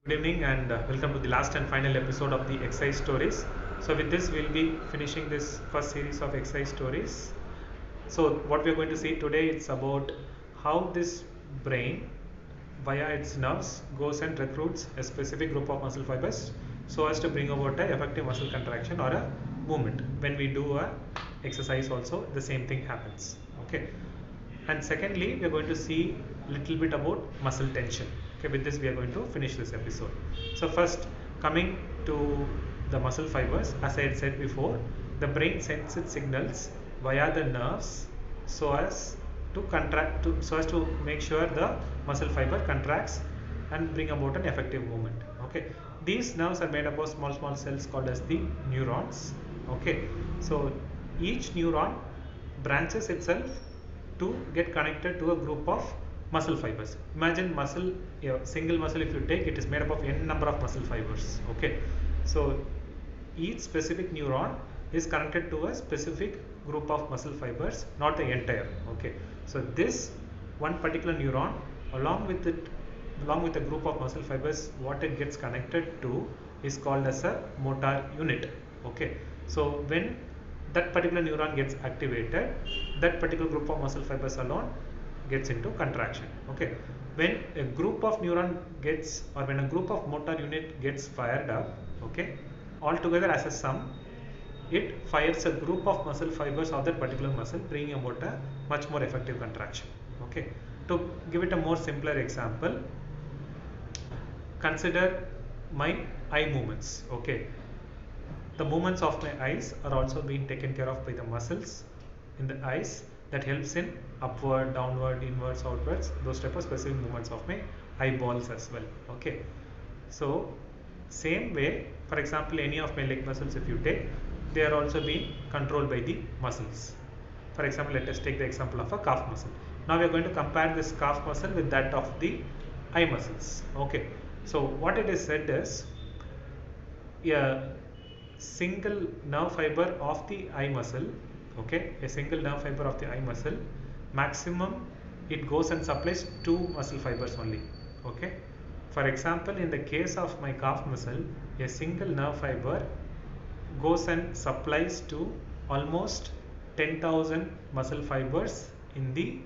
Good evening and welcome to the last and final episode of the exercise stories. So with this we'll be finishing this first series of exercise stories. So what we're going to see today is about how this brain via its nerves goes and recruits a specific group of muscle fibers so as to bring about a effective muscle contraction or a movement. When we do a exercise also the same thing happens. Okay. And secondly, we are going to see little bit about muscle tension. Okay, with this we are going to finish this episode. So first, coming to the muscle fibers, as I had said before, the brain sends its signals via the nerves so as to make sure the muscle fiber contracts and bring about an effective movement. Okay, these nerves are made up of small cells called as the neurons. Okay, so each neuron branches itself to get connected to a group of muscle fibers. Imagine muscle, single muscle if you take, it is made up of n number of muscle fibers. Okay, so each specific neuron is connected to a specific group of muscle fibers, not the entire. Okay, so this one particular neuron along with a group of muscle fibers, what it gets connected to is called as a motor unit. Okay, so when that particular neuron gets activated, that particular group of muscle fibers alone gets into contraction. Okay, when a group of neuron gets, or when a group of motor unit gets fired up, okay, all together as a sum, it fires a group of muscle fibers of that particular muscle, bringing about a much more effective contraction. Okay, to give it a more simpler example, consider my eye movements. Okay, the movements of my eyes are also being taken care of by the muscles in the eyes that helps in upward, downward, inwards, outwards, those type of specific movements of my eyeballs as well. Okay, so same way, for example, any of my leg muscles if you take, they are also being controlled by the muscles. For example, let us take the example of a calf muscle. Now we are going to compare this calf muscle with that of the eye muscles. Okay, so what it is said is, a single nerve fiber of the eye muscle, okay, a single nerve fiber of the eye muscle, maximum it goes and supplies 2 muscle fibers only. Okay, for example, in the case of my calf muscle, a single nerve fiber goes and supplies to almost 10,000 muscle fibers in the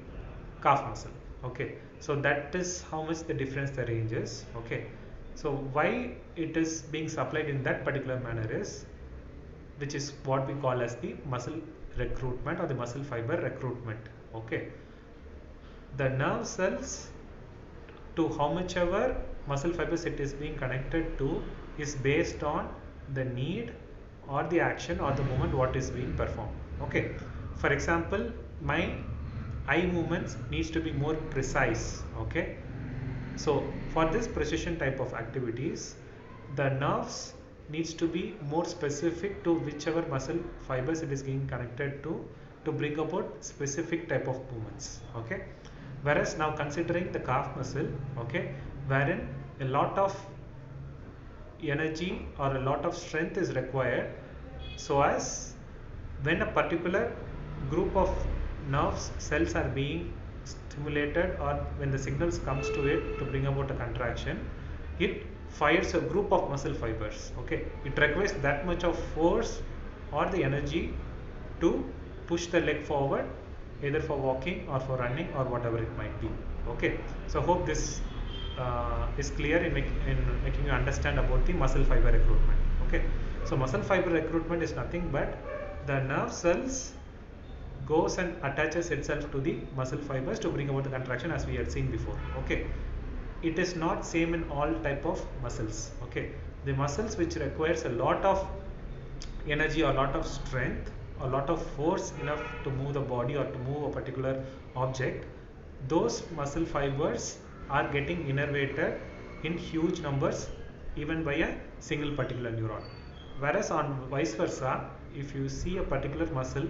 calf muscle. Okay, so that is how much the difference the range is. Okay, so why it is being supplied in that particular manner is, which is what we call as the muscle recruitment or the muscle fiber recruitment. Okay, the nerve cells, to how much ever muscle fibers it is being connected to, is based on the need or the action or the movement what is being performed. Okay, for example, my eye movements needs to be more precise. Okay, so for this precision type of activities, the nerves needs to be more specific to whichever muscle fibers it is being connected to bring about specific type of movements. Okay, whereas now considering the calf muscle, okay, wherein a lot of energy or a lot of strength is required, so as when a particular group of nerves cells are being stimulated, or when the signals comes to it to bring about a contraction, it fires a group of muscle fibers. Okay, it requires that much of force or the energy to push the leg forward, either for walking or for running or whatever it might be. Okay, so hope this is clear in making you understand about the muscle fiber recruitment. Okay, so muscle fiber recruitment is nothing but the nerve cells goes and attaches itself to the muscle fibers to bring about the contraction, as we had seen before. Okay, it is not same in all type of muscles. Okay, the muscles which requires a lot of energy or a lot of strength, a lot of force enough to move the body or to move a particular object, those muscle fibers are getting innervated in huge numbers even by a single particular neuron. Whereas on vice versa, if you see a particular muscle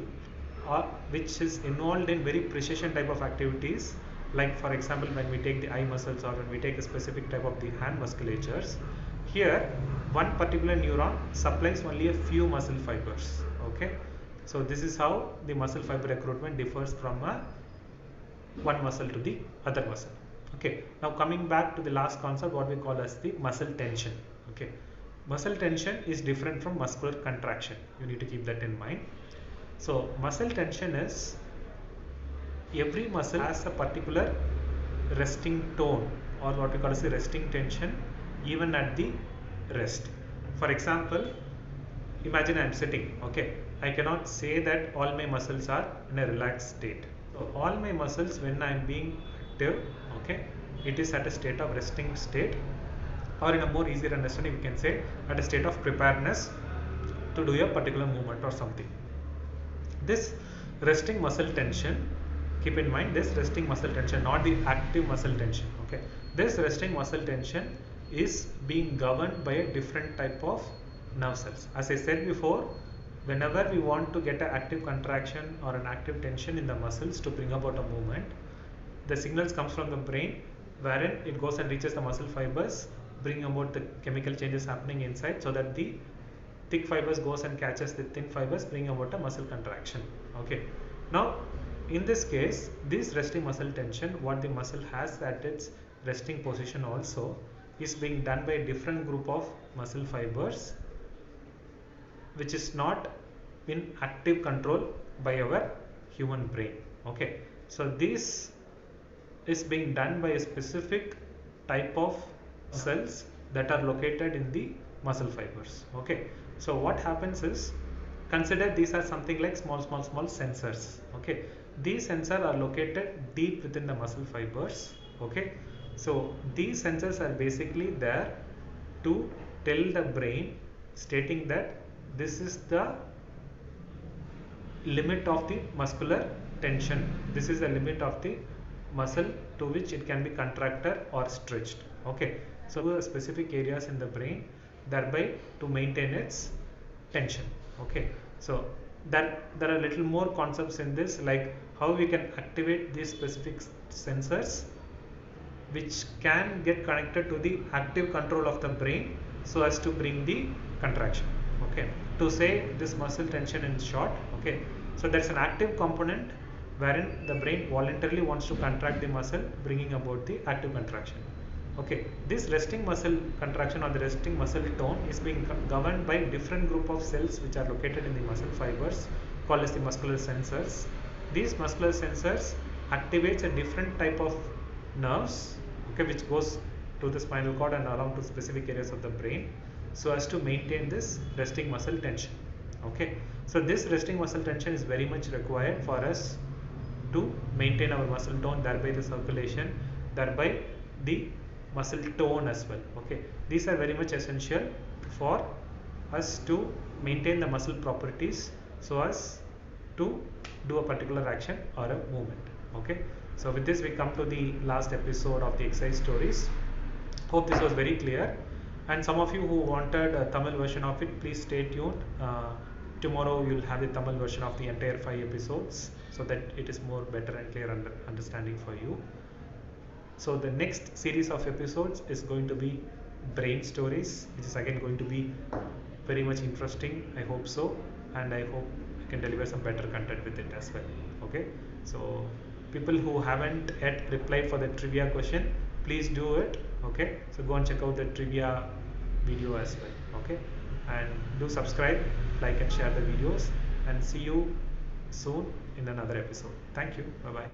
or which is involved in very precision type of activities, like for example when we take the eye muscles or when we take a specific type of the hand musculatures, here one particular neuron supplies only a few muscle fibers. Okay, so this is how the muscle fiber recruitment differs from one muscle to the other muscle. Okay, now coming back to the last concept, what we call as the muscle tension. Okay, muscle tension is different from muscular contraction. You need to keep that in mind. So muscle tension is every muscle has a particular resting tone, or what we call as the resting tension, even at the rest. For example, imagine I am sitting. Okay, I cannot say that all my muscles are in a relaxed state. So all my muscles, when I am being active, okay, it is at a state of resting state, or in a more easier understanding, we can say at a state of preparedness to do a particular movement or something. This resting muscle tension, keep in mind this resting muscle tension, not the active muscle tension. Okay, this resting muscle tension is being governed by a different type of nerve cells. As I said before, whenever we want to get an active contraction or an active tension in the muscles to bring about a movement, the signals comes from the brain, wherein it goes and reaches the muscle fibers, bring about the chemical changes happening inside, so that the thick fibers goes and catches the thin fibers, bring about a muscle contraction. Okay, now in this case, this resting muscle tension, what the muscle has at its resting position also, is being done by a different group of muscle fibers, which is not in active control by our human brain. Okay, so this is being done by a specific type of cells that are located in the muscle fibers. Okay, so what happens is, consider these are something like small sensors. Okay, these sensors are located deep within the muscle fibers. Okay, so these sensors are basically there to tell the brain, stating that this is the limit of the muscular tension, this is the limit of the muscle to which it can be contracted or stretched. Okay, so specific areas in the brain, thereby to maintain its tension. Okay, so there are little more concepts in this, like how we can activate these specific sensors which can get connected to the active control of the brain, so as to bring the contraction. Okay, to say this muscle tension in short. Okay, so there's an active component wherein the brain voluntarily wants to contract the muscle, bringing about the active contraction. Okay, this resting muscle contraction or the resting muscle tone is being governed by different group of cells which are located in the muscle fibers, called as the muscular sensors. These muscular sensors activates a different type of nerves, okay, which goes to the spinal cord and around to specific areas of the brain, so as to maintain this resting muscle tension. Okay, so this resting muscle tension is very much required for us to maintain our muscle tone, thereby the circulation, thereby the muscle tone as well. Okay, these are very much essential for us to maintain the muscle properties, so as to do a particular action or a movement. Okay, so with this we come to the last episode of the exercise stories. Hope this was very clear, and some of you who wanted a Tamil version of it, please stay tuned. Tomorrow you will have the Tamil version of the entire 5 episodes, so that it is more better and clear understanding for you. So the next series of episodes is going to be brain stories, which is again going to be very much interesting. I hope so, and I hope I can deliver some better content with it as well. Okay, so people who haven't yet replied for the trivia question, please do it. Okay, so go and check out the trivia video as well. Okay, and do subscribe, like and share the videos, and see you soon in another episode. Thank you. Bye bye.